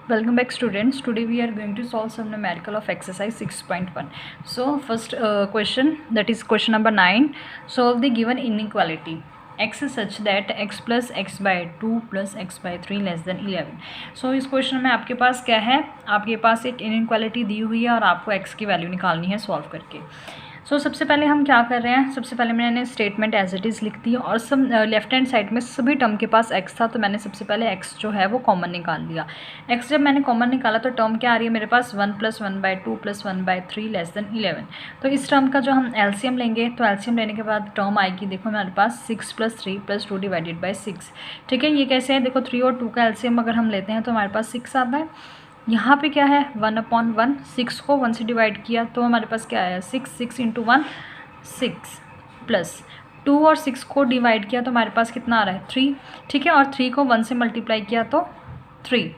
Welcome back students. Today we are going to solve some numerical of exercise 6.1. So first question, that is question number 9. Solve the given inequality x such that x plus x by 2 plus x by 3 less than 11. So इस question में आपके पास क्या है, आपके पास एक inequality दी हुई है और आपको x की वैल्यू निकालनी है सॉल्व करके. सबसे पहले हम क्या कर रहे हैं, सबसे पहले मैंने स्टेटमेंट एज इट इज़ लिख दी और सब लेफ्ट हैंड साइड में सभी टर्म के पास x था, तो मैंने सबसे पहले x जो है वो कॉमन निकाल लिया. x जब मैंने कॉमन निकाला तो टर्म क्या आ रही है मेरे पास 1 + 1/2 + 1/3 लेस देन 11. तो इस टर्म का जो हम एलसीएम लेंगे, तो एलसीएम लेने के बाद टर्म आएगी, देखो हमारे पास 6 + 3 + 2 / 6. ठीक है, ये कैसे है, देखो 3 और 2 का एलसीएम अगर हम लेते हैं तो हमारे पास 6 आता है. यहाँ पे क्या है 1/1, 6 को 1 से डिवाइड किया तो हमारे पास क्या आया 6 × 1 6 प्लस 2 और 6 को डिवाइड किया तो हमारे पास कितना आ रहा है 3. ठीक है, और 3 को 1 से मल्टीप्लाई किया तो 3.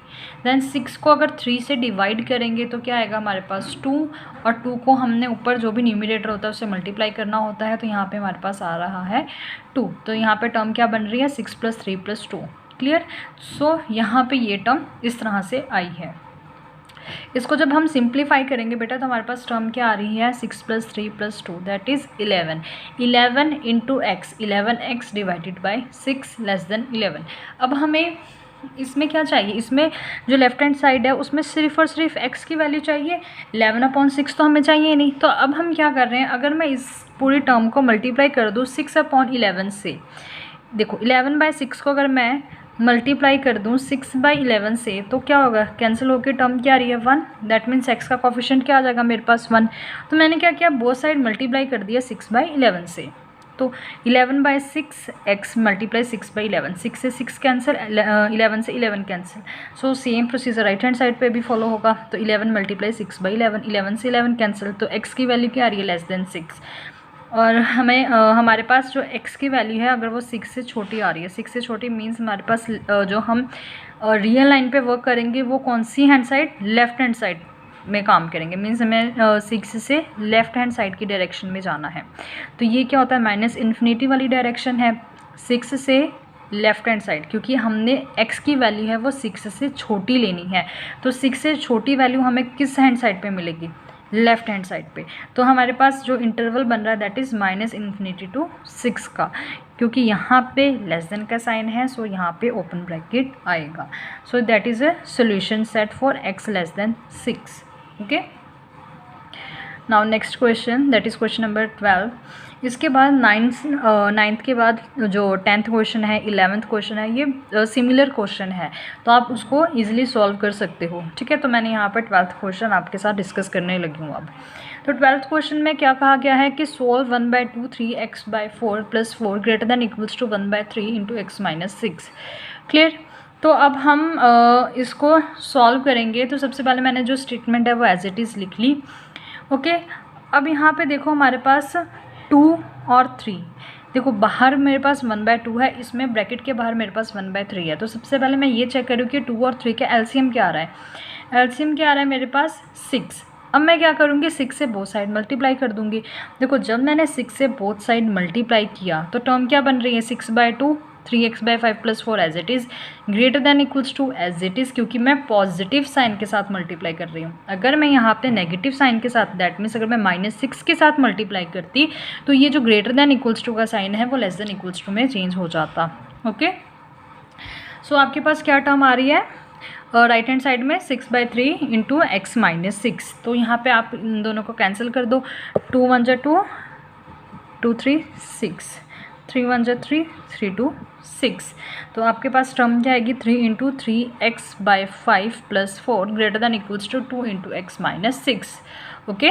देन 6 को अगर 3 से डिवाइड करेंगे तो क्या आएगा हमारे पास 2, और 2 को हमने ऊपर जो भी न्यूमरेटर होता है उससे मल्टीप्लाई करना होता है, तो यहाँ पे हमारे पास आ रहा है 2. तो यहाँ पे टर्म क्या बन रही है 6 + 3 + 2. क्लियर. सो यहाँ पे ये टर्म इस तरह से आई है. इसको जब हम सिंप्लीफाई करेंगे बेटा तो हमारे पास टर्म क्या आ रही है 6 + 3 + 2 that is 11. 11 × x, 11x divided by 6 less than 11. अब हमें इसमें क्या चाहिए, इसमें जो लेफ्ट हैंड साइड है उसमें सिर्फ और सिर्फ x की वैल्यू चाहिए, 11/6 तो हमें चाहिए नहीं. तो अब हम क्या कर रहे हैं, अगर मैं इस पूरी टर्म को मल्टीप्लाई कर दूँ 6/11 से, देखो 11/6 को अगर मैं मल्टीप्लाई कर दूँ 6/11 से तो क्या होगा, कैंसिल होकर टर्म क्या आ रही है 1. दैट मीन्स x का कोफिशिएंट क्या आ जाएगा मेरे पास 1. तो मैंने क्या किया, बोथ साइड मल्टीप्लाई कर दिया 6/11 से. तो 11/6 x मल्टीप्लाई 6/11, 6 से 6 कैंसिल, 11 से 11 cancel. So same procedure right hand side पे भी फॉलो होगा. तो 11 × 6/11, 11 से 11 कैंसिल, तो x की वैल्यू क्या आ रही है लेस देन 6. और हमें हमारे पास जो x की वैल्यू है अगर वो 6 से छोटी आ रही है, 6 से छोटी मीन्स हमारे पास जो हम रियल लाइन पे वर्क करेंगे वो कौन सी hand side, left hand side में काम करेंगे. मीन्स हमें 6 से लेफ़्ट हैंड साइड की डायरेक्शन में जाना है. तो ये क्या होता है -∞ वाली डायरेक्शन है 6 से लेफ़्ट हैंड साइड, क्योंकि हमने x की वैल्यू है वो 6 से छोटी लेनी है. तो 6 से छोटी वैल्यू हमें किस हैंड साइड पे मिलेगी, लेफ़्ट हैंड साइड पे. तो हमारे पास जो इंटरवल बन रहा है दैट इज़ -∞ to 6 का, क्योंकि यहाँ पे लेस देन का साइन है, सो यहाँ पे ओपन ब्रैकेट आएगा. So that is a solution set for x less than 6. Okay, now next question that is question number 12. इसके बाद नाइन्थ के बाद जो 10th क्वेश्चन है, 11th क्वेश्चन है, ये सिमिलर क्वेश्चन है तो आप उसको इजीली सॉल्व कर सकते हो. ठीक है, तो मैंने यहाँ पर 12th क्वेश्चन आपके साथ डिस्कस करने लगी हूँ अब. तो 12th क्वेश्चन में क्या कहा गया है कि सोल्व 1/2 3x/4 + 4 > 1/3 × x - 6. क्लियर. तो अब हम इसको सॉल्व करेंगे. तो सबसे पहले मैंने जो स्टेटमेंट है वो एज इट इज़ लिख ली. ओके, अब यहाँ पे देखो हमारे पास 2 और 3, देखो बाहर मेरे पास 1/2 है, इसमें ब्रैकेट के बाहर मेरे पास 1/3 है. तो सबसे पहले मैं ये चेक करूँ कि 2 और 3 का एलसीएम क्या आ रहा है. एलसीएम क्या आ रहा है मेरे पास 6. अब मैं क्या करूँगी 6 से बोथ साइड मल्टीप्लाई कर दूँगी. देखो जब मैंने 6 से बोथ साइड मल्टीप्लाई किया तो टर्म क्या बन रही है 6/2 3x/5 + 4 as it is > as it is, क्योंकि मैं पॉजिटिव साइन के साथ मल्टीप्लाई कर रही हूँ. अगर मैं यहाँ पे नेगेटिव साइन के साथ, दैट मीन्स अगर मैं -6 के साथ मल्टीप्लाई करती तो ये जो > का साइन है वो लेस देन = में चेंज हो जाता. ओके, सो आपके पास क्या टर्म आ रही है राइट हैंड साइड में 6/3 × x - 6. तो यहाँ पे आप इन दोनों को कैंसिल कर दो. 2 × 1 = 2, 2 × 3 = 6, 3 × 1 = 3, 3 × 2 = 6. तो आपके पास टर्म क्या आएगी 3 × 3x/5 + 4 > 2 × x - 6. ओके,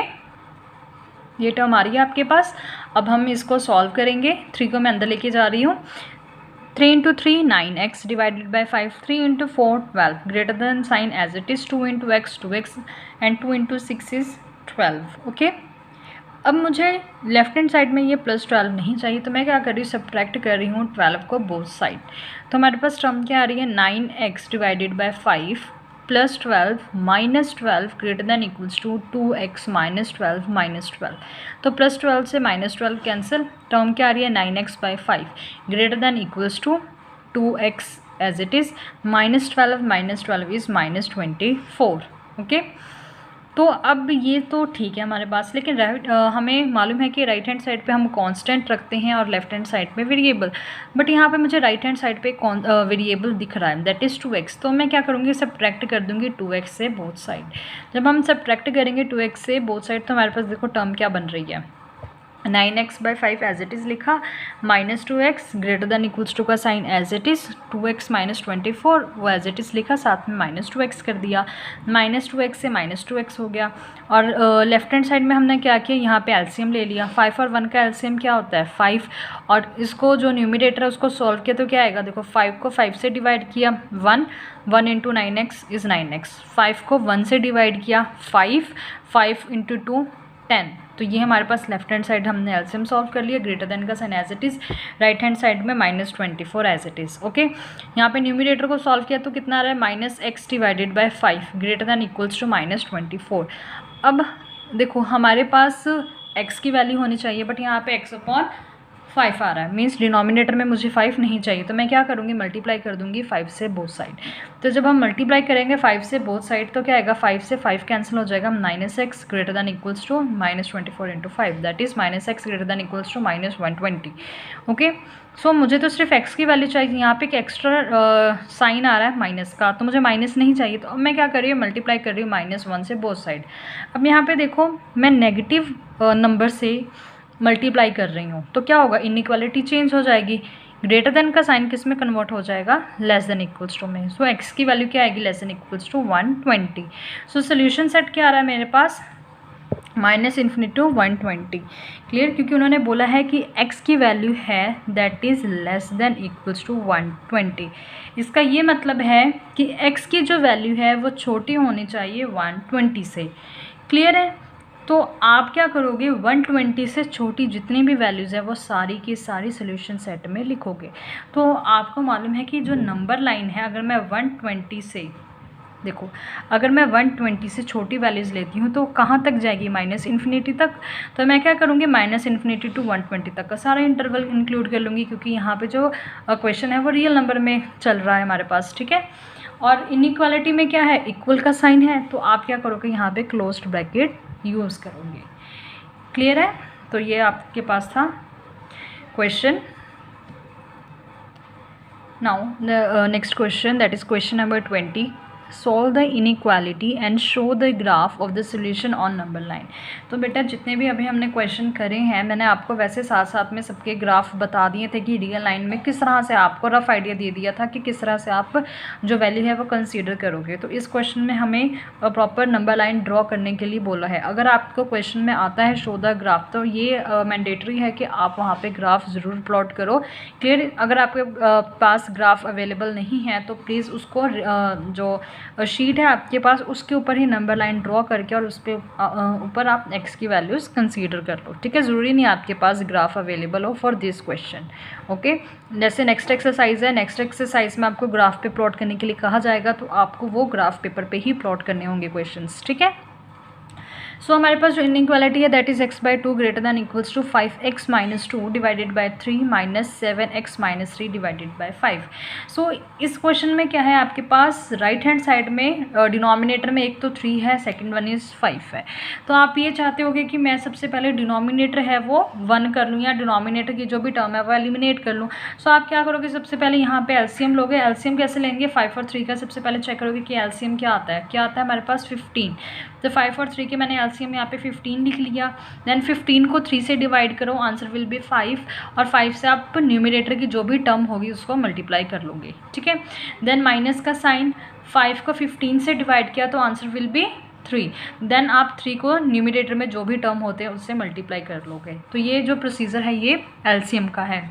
ये टर्म आ रही है आपके पास. अब हम इसको सॉल्व करेंगे. 3 को मैं अंदर लेके जा रही हूँ. 3 × 3 9x divided by 5, 3 × 4 12 greater than sign as it is 2 × x 2x and 2 × 6 is 12. Okay, अब मुझे लेफ्ट हैंड साइड में ये +12 नहीं चाहिए, तो मैं क्या कर रही हूँ सब्ट्रैक्ट कर रही हूँ 12 को बोथ साइड. तो हमारे पास टर्म क्या आ रही है 9x divided by 5 + 12 - 12 greater than = 2x - 12 - 12. तो +12 से -12 कैंसिल, टर्म क्या आ रही है 9x/5 greater than = 2x as it is, -12 is -24। Okay, तो अब ये तो ठीक है हमारे पास, लेकिन हमें मालूम है कि राइट हैंड साइड पे हम कांस्टेंट रखते हैं और लेफ्ट हैंड साइड पे वेरिएबल, बट यहाँ पे मुझे राइट हैंड साइड पे वेरिएबल दिख रहा है, दैट इज़ 2x। तो मैं क्या करूँगी, सब्ट्रैक्ट कर दूँगी 2x से बोथ साइड। जब हम सब्ट्रैक्ट करेंगे 2x से बोथ साइड तो हमारे पास देखो टर्म क्या बन रही है, 9x/5 एज इट इज़ लिखा, -2x greater than equals to का sign as it is, 2x -24 वो एज इट इज़ लिखा, साथ में -2x कर दिया, -2x से -2x हो गया। और लेफ्ट हैंड साइड में हमने क्या किया, यहाँ पे एलसीएम ले लिया, 5 और 1 का एलसीएम क्या होता है 5, और इसको जो न्यूमिनेटर है उसको सॉल्व किया तो क्या आएगा, देखो 5 को 5 से डिवाइड किया 1 इंटू 9x इज़ 9x, 5 को 1 से डिवाइड किया 5 इंटू 2 10। तो ये हमारे पास लेफ्ट हैंड साइड हमने एलसीएम सॉल्व कर लिया, ग्रेटर देन का sign as it is, right hand side में -24 एज इट इज़। ओके, यहाँ पे न्यूमिनेटर को सॉल्व किया तो कितना आ रहा है, -x divided by 5 greater than equals to -24। अब देखो हमारे पास x की वैल्यू होनी चाहिए, बट यहाँ पे x/5 आ रहा है, मीन्स डिनोमिनेटर में मुझे 5 नहीं चाहिए, तो मैं क्या करूँगी, मल्टीप्लाई कर दूँगी 5 से बोथ साइड। तो जब हम मल्टीप्लाई करेंगे 5 से बोथ साइड तो क्या आएगा, 5 से 5 कैंसिल हो जाएगा, -x greater than equals to -24 into 5, that is -x greater than equals to -120। Okay, so मुझे तो सिर्फ x की वैल्यू चाहिए, यहाँ पे एक एक्स्ट्रा साइन आ रहा है माइनस का, तो मुझे माइनस नहीं चाहिए, तो अब मैं क्या कर रही हूँ, मल्टीप्लाई कर रही हूँ -1 से बोथ साइड। अब यहाँ पे देखो मैं नेगेटिव नंबर से मल्टीप्लाई कर रही हूँ तो क्या होगा, इनइक्वालिटी चेंज हो जाएगी, ग्रेटर देन का साइन किस में कन्वर्ट हो जाएगा, लेस देन इक्वल्स टू में। सो x की वैल्यू क्या आएगी, less than equals to 120। So solution set क्या आ रहा है मेरे पास, -∞ to 120। क्लियर, क्योंकि उन्होंने बोला है कि x की वैल्यू है that is less than equals to 120। इसका ये मतलब है कि x की जो वैल्यू है वो छोटी होनी चाहिए 120 से। क्लियर है, तो आप क्या करोगे, 120 से छोटी जितनी भी वैल्यूज़ है वो सारी की सारी सोल्यूशन सेट में लिखोगे। तो आपको मालूम है कि जो नंबर लाइन है, अगर मैं 120 से, देखो अगर मैं 120 से छोटी वैल्यूज़ लेती हूँ तो कहाँ तक जाएगी, -∞ तक। तो मैं क्या करूँगी, -∞ to 120 तक का सारा इंटरवल इंक्लूड कर लूँगी, क्योंकि यहाँ पे जो क्वेश्चन है वो रियल नंबर में चल रहा है हमारे पास। ठीक है, और इनइक्वालिटी में क्या है, इक्वल का साइन है, तो आप क्या करोगे, यहाँ पे क्लोज्ड ब्रैकेट यूज़ करोगे। क्लियर है, तो ये आपके पास था question. Now next question, that is question number 20। solve the inequality and show the graph of the solution on number line। तो बेटा जितने भी अभी हमने क्वेश्चन करे हैं मैंने आपको वैसे साथ साथ में सबके ग्राफ बता दिए थे कि रियल लाइन में किस तरह से, आपको रफ आइडिया दे दिया था कि किस तरह से आप जो वैल्यू है वो कंसीडर करोगे। तो इस क्वेश्चन में हमें प्रॉपर नंबर लाइन ड्रॉ करने के लिए बोला है। अगर आपको क्वेश्चन में आता है शो द ग्राफ, तो ये मैंडेटरी है कि आप वहाँ पर ग्राफ ज़रूर प्लॉट करो। क्लियर, अगर आपके पास ग्राफ अवेलेबल नहीं है तो प्लीज़ उसको जो शीट है आपके पास उसके ऊपर ही नंबर लाइन ड्रॉ करके और उस पर ऊपर आप x की वैल्यूज़ कंसीडर कर लो। ठीक है, ज़रूरी नहीं आपके पास ग्राफ अवेलेबल हो फॉर दिस क्वेश्चन। ओके, जैसे नेक्स्ट एक्सरसाइज है, नेक्स्ट एक्सरसाइज में आपको ग्राफ पे प्लॉट करने के लिए कहा जाएगा, तो आपको वो ग्राफ पेपर पे ही प्लॉट करने होंगे क्वेश्चंस। ठीक है, सो हमारे पास जो इनइक्वालिटी है that is x/2 greater than equals to 5x - 2 divided by 3 -7x - 3 divided by 5। So इस क्वेश्चन में क्या है, आपके पास राइट हैंड साइड में डिनोमिनेटर में एक तो 3 है, सेकंड वन इज़ 5 है। तो आप ये चाहते होगे कि मैं सबसे पहले डिनोमिनेटर है वो 1 कर लूँ या डिनोमिनेटर की जो भी टर्म है वो एलिमिनेट कर लूँ। सो आप क्या करोगे, सबसे पहले यहाँ पे एलसीएम लोगे। एलसीएम कैसे लेंगे, 5 और 3 का सबसे पहले चेक करोगे कि एलसीएम क्या आता है हमारे पास 15। तो 5 और 3 के मैंने एलसीएम यहाँ पे 15 लिख लिया। देन 15 को 3 से डिवाइड करो, आंसर विल बी 5, और 5 से आप न्यूमिनेटर की जो भी टर्म होगी उसको मल्टीप्लाई कर लोगे। ठीक है, देन माइनस का साइन, 5 को 15 से डिवाइड किया तो आंसर विल बी 3। देन आप 3 को न्यूमिनेटर में जो भी टर्म होते हैं उससे मल्टीप्लाई कर लोगे। तो ये जो प्रोसीजर है ये एलसीएम का है।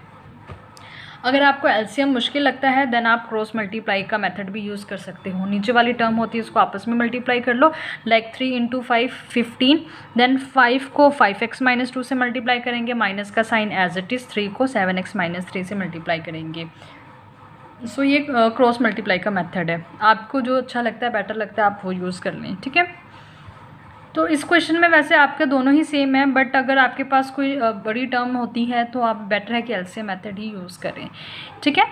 अगर आपको एलसीएम मुश्किल लगता है देन आप क्रॉस मल्टीप्लाई का मेथड भी यूज़ कर सकते हो। नीचे वाली टर्म होती है उसको आपस में मल्टीप्लाई कर लो, लाइक 3 × 5 15। देन 5 को 5x - 2 से मल्टीप्लाई करेंगे, माइनस का साइन एज इट इज़, 3 को 7x - 3 से मल्टीप्लाई करेंगे। सो ये क्रॉस मल्टीप्लाई का मेथड है। आपको जो अच्छा लगता है, बेटर लगता है, आप वो यूज़ कर लें। ठीक है, तो इस क्वेश्चन में वैसे आपके दोनों ही सेम है, बट अगर आपके पास कोई बड़ी टर्म होती है तो आप बेटर है कि एलसीएम मेथड ही यूज़ करें। ठीक है,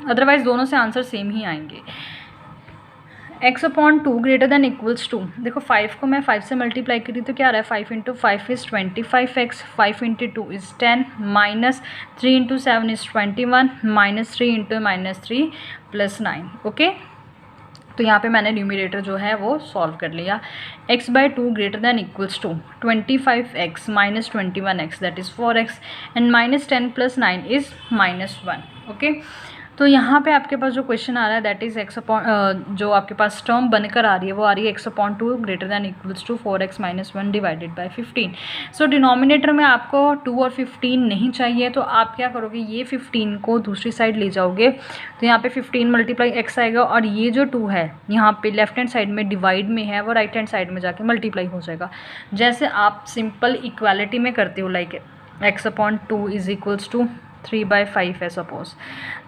अदरवाइज दोनों से आंसर सेम ही आएंगे। x/2 greater than equals to, देखो 5 को मैं 5 से मल्टीप्लाई करी तो क्या आ रहा है, 5 × 5 is 25x, 5 × 2 is 10, -3 × 7 is 21, -3 × -3 +9। Okay, तो यहाँ पे मैंने न्यूमरेटर जो है वो सॉल्व कर लिया। x/2 greater than equals to 25x - 21x that is 4x and -10 + 9 is -1। Okay, तो यहाँ पे आपके पास जो क्वेश्चन आ रहा है दैट इज़ जो आपके पास टर्म बनकर आ रही है वो आ रही है x/2 greater than equals to 4x - 1 divided by 15। So denominator में आपको 2 और 15 नहीं चाहिए, तो आप क्या करोगे, ये 15 को दूसरी साइड ले जाओगे, तो यहाँ पे 15 × x आएगा, और ये जो 2 है यहाँ पे लेफ्ट हैंड साइड में डिवाइड में है, वो राइट हैंड साइड में जाके मल्टीप्लाई हो जाएगा। जैसे आप सिंपल इक्वालिटी में करते हो, like x/2 is equals to 3/5 है सपोज,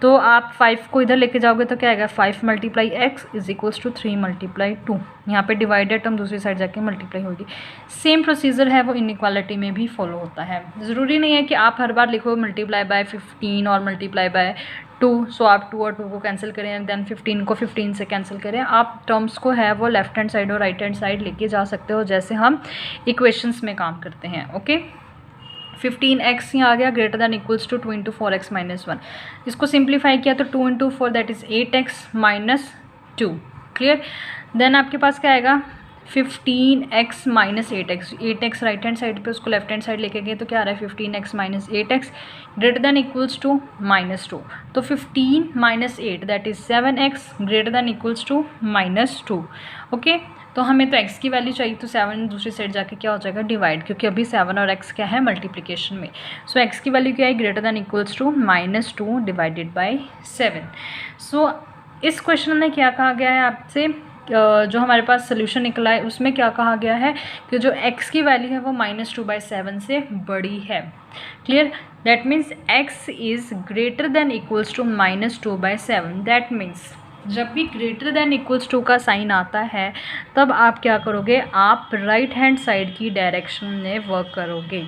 तो आप 5 को इधर लेके जाओगे तो क्या आएगा, 5 × x इज इक्वल्स टू 3 × 2। यहाँ पे डिवाइडेड टर्म दूसरी साइड जाके मल्टीप्लाई होगी। सेम प्रोसीजर है वो इनइक्वालिटी में भी फॉलो होता है। ज़रूरी नहीं है कि आप हर बार लिखो मल्टीप्लाई बाय 15 और मल्टीप्लाई बाय 2, सो आप 2 और 2 को कैंसिल करें एंड देन 15 को 15 से कैंसिल करें। आप टर्म्स को है वो लेफ्ट हैंड साइड और राइट हैंड साइड लेके जा सकते हो, जैसे हम इक्वेशंस में काम करते हैं। ओके, 15x यहाँ आ गया greater than equals to 2 × 4x - 1। इसको सिंप्लीफाई किया तो 2 × 4 that is 8x - 2। Clear, then आपके पास क्या आएगा, 15x - 8x, 8x right hand side पे, उसको लेफ्ट हैंड साइड लेके गए तो क्या आ रहा है, 15x - 8x greater than equals to -2। तो 15 - 8 that is 7x greater than equals to -2। Okay, तो हमें तो x की वैल्यू चाहिए, तो 7 दूसरी साइड जाके क्या हो जाएगा, डिवाइड, क्योंकि अभी 7 और x क्या है, मल्टीप्लिकेशन में। सो x की वैल्यू क्या है, greater than equals to -2 divided by 7। So इस क्वेश्चन में क्या कहा गया है आपसे, जो हमारे पास सोल्यूशन निकला है उसमें क्या कहा गया है कि जो x की वैल्यू है वो -2/7 से बड़ी है। Clear, that means x is greater than equals to -2/7। That means जब भी ग्रेटर देन इक्वल्स टू का साइन आता है तब आप क्या करोगे, आप राइट हैंड साइड की डायरेक्शन में वर्क करोगे।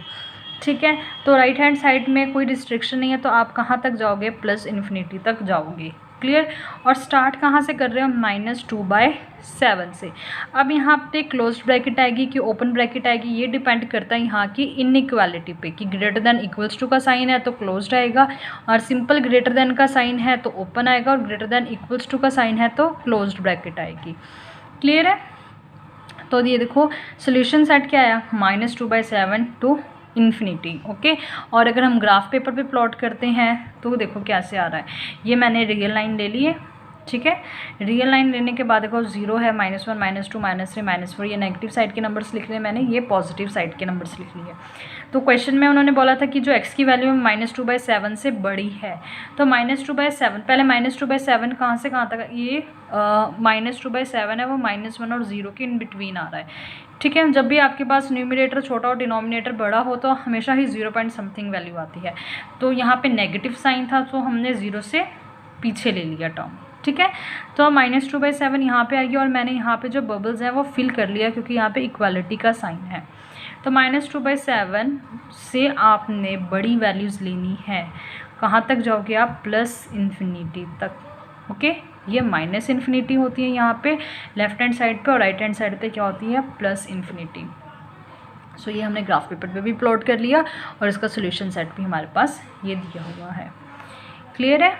ठीक है, तो राइट हैंड साइड में कोई रिस्ट्रिक्शन नहीं है, तो आप कहाँ तक जाओगे, +∞ तक जाओगे। क्लियर, और स्टार्ट कहाँ से कर रहे हो, -2/7 से। अब यहाँ पे क्लोज्ड ब्रैकेट आएगी कि ओपन ब्रैकेट आएगी, ये डिपेंड करता है यहाँ की इनइक्वालिटी पे, कि ग्रेटर देन इक्वल्स टू का साइन है तो क्लोज्ड आएगा, और सिंपल ग्रेटर देन का साइन है तो ओपन आएगा, और ग्रेटर देन इक्वल्स टू का साइन है तो क्लोज्ड ब्रैकेट आएगी। क्लियर है, तो ये देखो सोल्यूशन सेट क्या आया, -2/7 टू इन्फिनिटी। ओके, और अगर हम ग्राफ पेपर पे प्लॉट करते हैं तो देखो कैसे आ रहा है, ये मैंने रियल लाइन ले ली है। ठीक है, रियल लाइन लेने के बाद देखो 0 है, -1 -2 -3 -4, ये नेगेटिव साइड के नंबर्स लिख लिए मैंने, ये पॉजिटिव साइड के नंबर्स लिख लिए। तो क्वेश्चन में उन्होंने बोला था कि जो x की वैल्यू -2/7 से बड़ी है, तो -2/7, पहले -2/7 कहाँ से कहाँ तक, ये -2/7 है वो -1 और 0 के इन बिटवीन आ रहा है। ठीक है, जब भी आपके पास न्यूमरेटर छोटा और डिनोमिनेटर बड़ा हो तो हमेशा ही 0 पॉइंट समथिंग वैल्यू आती है। तो यहाँ पे नेगेटिव साइन था तो हमने 0 से पीछे ले लिया टर्म। ठीक है, तो -2/7 यहाँ पे आएगी, और मैंने यहाँ पे जो बबल्स हैं वो फिल कर लिया क्योंकि यहाँ पे इक्वालिटी का साइन है। तो -2/7 से आपने बड़ी वैल्यूज़ लेनी है, कहाँ तक जाओगे आप, +∞ तक। ओके, ये -∞ होती है यहाँ पे लेफ्ट हैंड साइड पे, और राइट हैंड साइड पे क्या होती है, +∞। सो ये हमने ग्राफ पेपर पे भी प्लॉट कर लिया, और इसका सोल्यूशन सेट भी हमारे पास ये दिया हुआ है। क्लियर है।